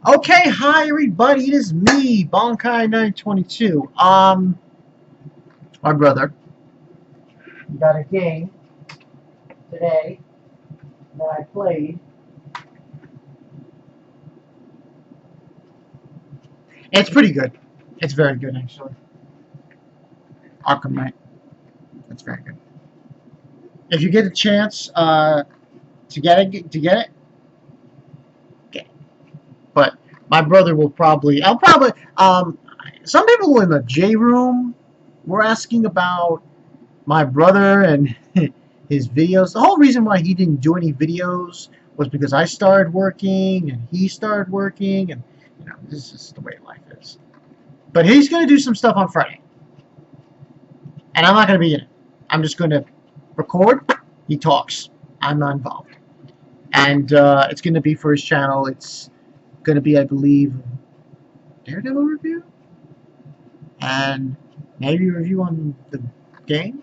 Okay, hi everybody, it is me, Bonkai922. My brother. We got a game today that I played. It's pretty good. It's very good, actually. Arkham Knight. It's very good. If you get a chance to get it, get it. But my brother will probably. Some people in the J room were asking about my brother and his videos. The whole reason why he didn't do any videos was because I started working and he started working, and this is the way life is. But he's going to do some stuff on Friday, and I'm not going to be in it. I'm just going to record. He talks. I'm not involved, and it's going to be for his channel. It's going to be, I believe, Daredevil review, and maybe a review on the game.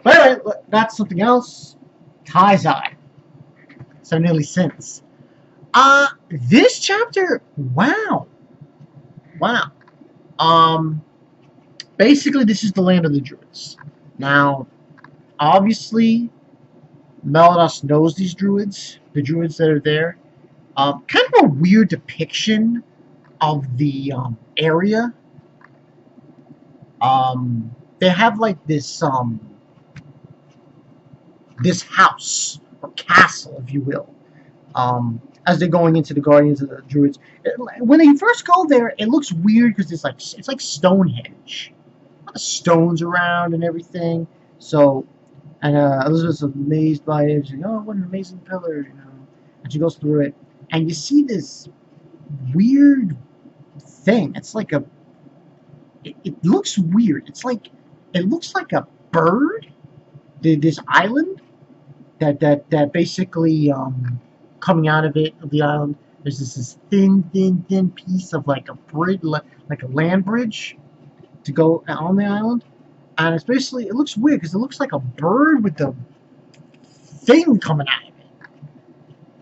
But anyway, that's something else. Taizai. So nearly since. This chapter, wow. Basically this is the land of the Druids. Now, obviously, Meliodas knows these Druids, the Druids that are there. Kind of a weird depiction of the area. They have like this this house or castle, if you will, as they're going into the Guardians of the Druids. When they first go there, it looks weird because it's like Stonehenge, a lot of stones around and everything. So, and Elizabeth's amazed by it. She's like, "Oh, what an amazing pillar!" And she goes through it, and you see this weird thing. It's like it looks weird. It looks like a bird. This island. That basically coming out of the island, there's this thin piece of like a bridge, like a land bridge to go on the island, and it's basically, it looks weird because it looks like a bird with the thing coming out of it.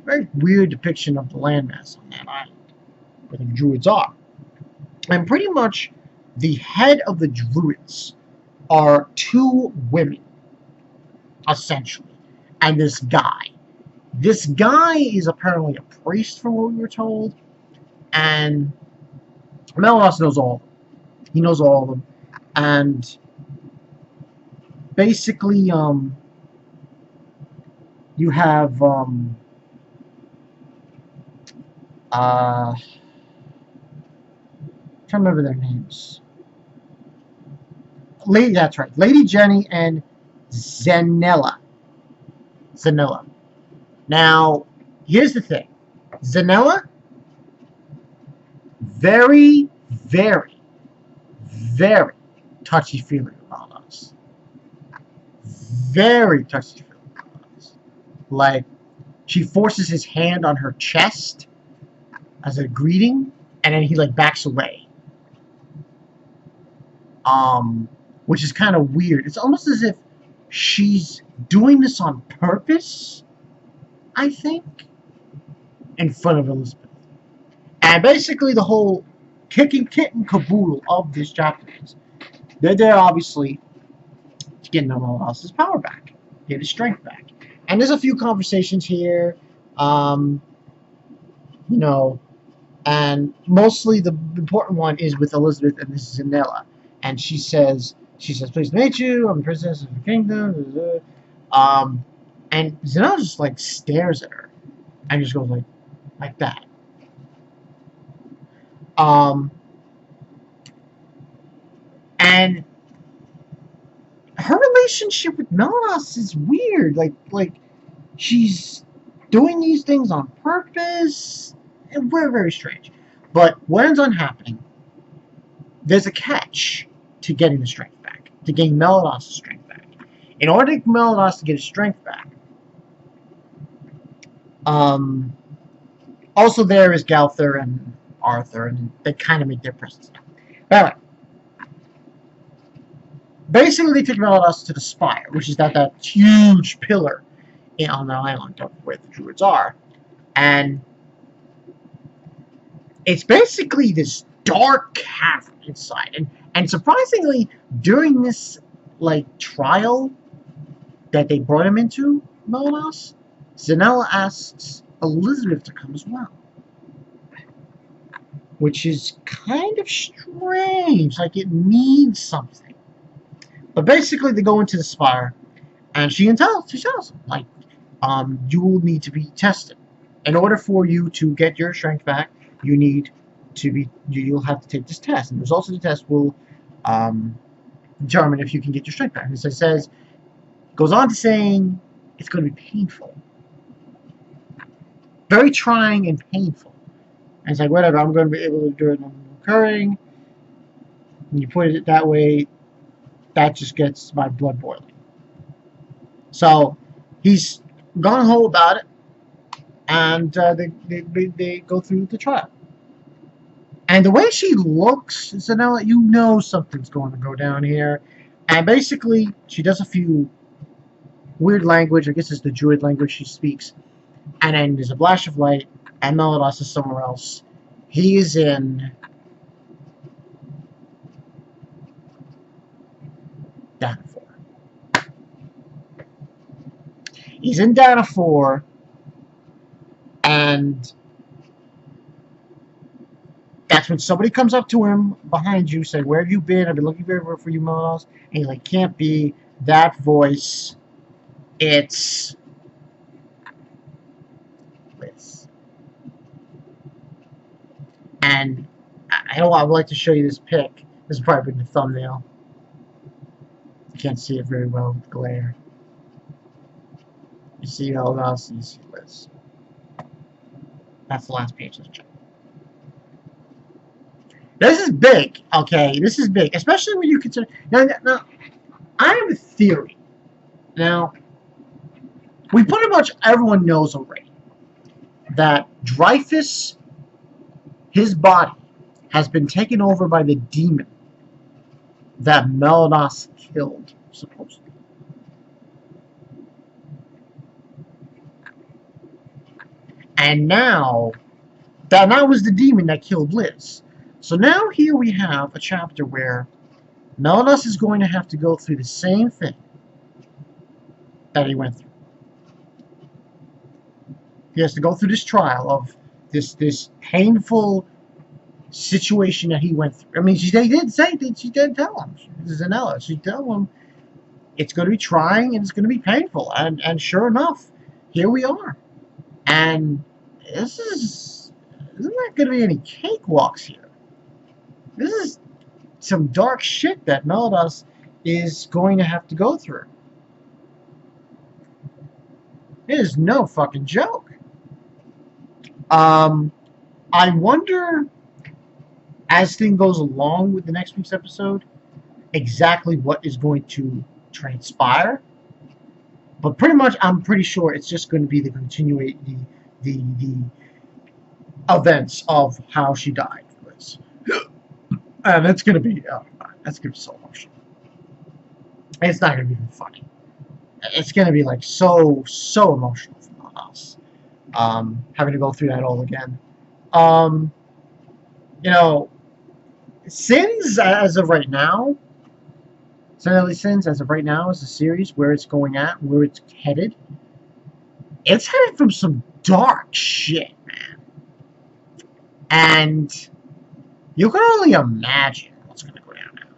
Very weird depiction of the landmass on that island where the Druids are, and pretty much the head of the Druids are two women, essentially. And this guy is apparently a priest, from what we were told, and Meliodas knows all of them. He knows all of them, and basically, you have trying to remember their names. That's right, Lady Jenny and Zanella. Now, here's the thing. Zanella, very touchy-feely about us. Very touchy-feely about us. Like, she forces his hand on her chest as a greeting, and then he, like, backs away. Which is kind of weird. It's almost as if she's doing this on purpose, I think, in front of Elizabeth. And basically the whole kicking kitten caboodle of this chapter is they're there, obviously, to get Meliodas' power back, get his strength back. And there's a few conversations here, and mostly the important one is with Elizabeth and this is Zanella. And she says, "Pleased to meet you. I'm the princess of the kingdom." And Zanella just like stares at her and just goes like that. And her relationship with Meliodas is weird. Like she's doing these things on purpose, and very strange. But what ends on happening? There's a catch to getting the strength back, to getting Meliodas' strength back. In order to get Meliodas to get his strength back, also there is Galther and Arthur, and they kind of make their presence known. But anyway, basically they take Meliodas to the spire, which is that huge pillar on the island of where the Druids are, and It's basically this dark cavern inside, and surprisingly, during this like trial that they brought him into, Meliodas, Zanella asks Elizabeth to come as well, which is kind of strange. Like it means something. But basically, they go into the spire, and she tells them, like, you will need to be tested. In order for you to get your strength back, you'll have to take this test, and the results of the test will determine if you can get your strength back. And so goes on to saying it's going to be painful, very trying and painful. And it's like, whatever, I'm going to be able to do it recurring. When you put it that way, that just gets my blood boiling. So he's gung-ho about it, and they go through the trial. And the way she looks, so now you know something's going to go down here. And basically, she does a few weird language. I guess it's the Druid language she speaks. And then there's a flash of light, and Meliodas is somewhere else. He is in Dana 4. He's in Dana 4, and that's when somebody comes up to him behind you, saying, "Where have you been? I've been looking everywhere for you, Meliodas." And he's like, "Can't be that voice. It's Liz." And I would like to show you this pic. This is probably the thumbnail. You can't see it very well with glare. You see Meliodas, you see Liz. That's the last page of the chapter. This is big, okay? This is big, especially when you consider. Now, I have a theory. Now, we pretty much everyone knows already that Dreyfus, his body, has been taken over by the demon that Meliodas killed, supposedly. And now, that was the demon that killed Liz. So now here we have a chapter where Meliodas is going to have to go through the same thing that he went through. He has to go through this trial of this painful situation that he went through. I mean, she did say that she did tell him. Zanella, she told him it's going to be trying and it's going to be painful. And sure enough, here we are. And isn't there going to be any cakewalks here? This is some dark shit that Meliodas is going to have to go through. It is no fucking joke. I wonder, as things goes along with the next week's episode, exactly what is going to transpire. But pretty much, I'm pretty sure it's just going to be the events of how she died. And it's going to be, that's going to be so emotional. It's not going to be even funny. It's going to be like so emotional for us. Having to go through that all again. You know, Sins as of right now, Sins as of right now is a series where it's going at, where it's headed. It's headed from some dark shit, man. And you can only imagine what's going to go down now.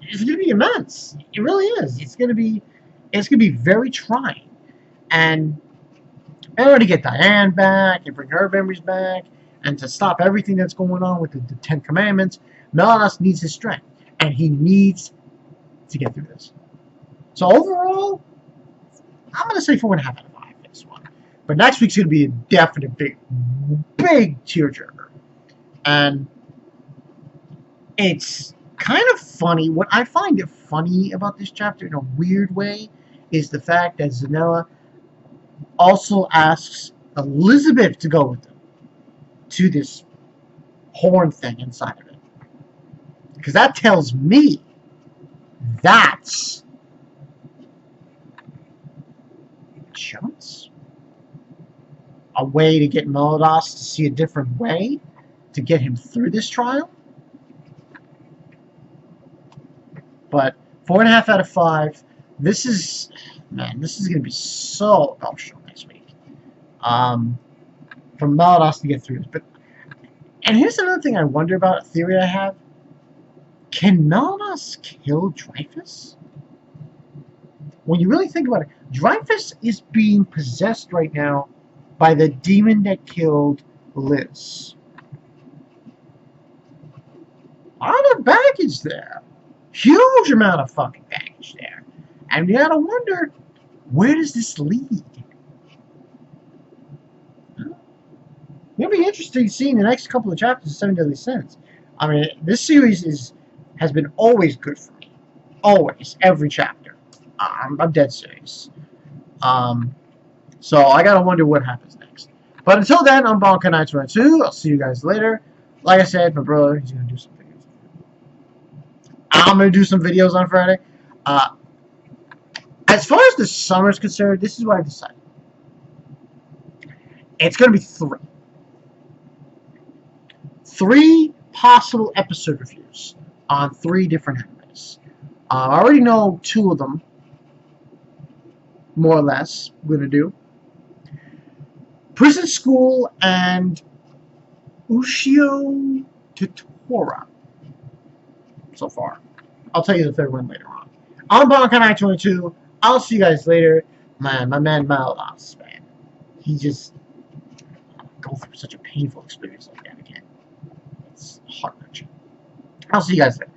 It's going to be immense. It really is. It's going to be very trying. And in order to get Diane back and bring her memories back and to stop everything that's going on with the Ten Commandments, Meliodas needs his strength. And he needs to get through this. So overall, I'm going to say 4.5 out of 5 for this one. But next week's going to be a definite big tearjerker. And it's kind of funny. What I find it funny about this chapter in a weird way is the fact that Zanella also asks Elizabeth to go with them to this horn thing inside of it. Because that tells me that's a chance. A way to get Meliodas to see a different way. to get him through this trial. But 4.5 out of 5. This is, man, this is going to be so emotional next week. For Meliodas to get through this. And here's another thing I wonder about, a theory I have. Can Meliodas kill Dreyfus? When you really think about it, Dreyfus is being possessed right now by the demon that killed Liz. A lot of baggage there. Huge amount of fucking baggage there. And you gotta wonder, where does this lead? It'll be interesting seeing the next couple of chapters of Seven Deadly Sins. I mean, this series has been always good for me. Always. Every chapter. I'm dead serious. So I gotta wonder what happens next. But until then, I'm Omg Meliodas. I'll see you guys later. Like I said, my brother, he's gonna do some videos. I'm gonna do some videos on Friday. As far as the summer is concerned, this is what I decided. It's gonna be 3. 3 possible episode reviews on 3 different animes. I already know 2 of them, more or less, we're going to do. Prison School and Ushio Totora. So far. I'll tell you the 3rd one later on. I'm Bonkai22. I'll see you guys later. My man Meliodas, man. He just go through such a painful experience like that again. It's heart-wrenching. I'll see you guys later.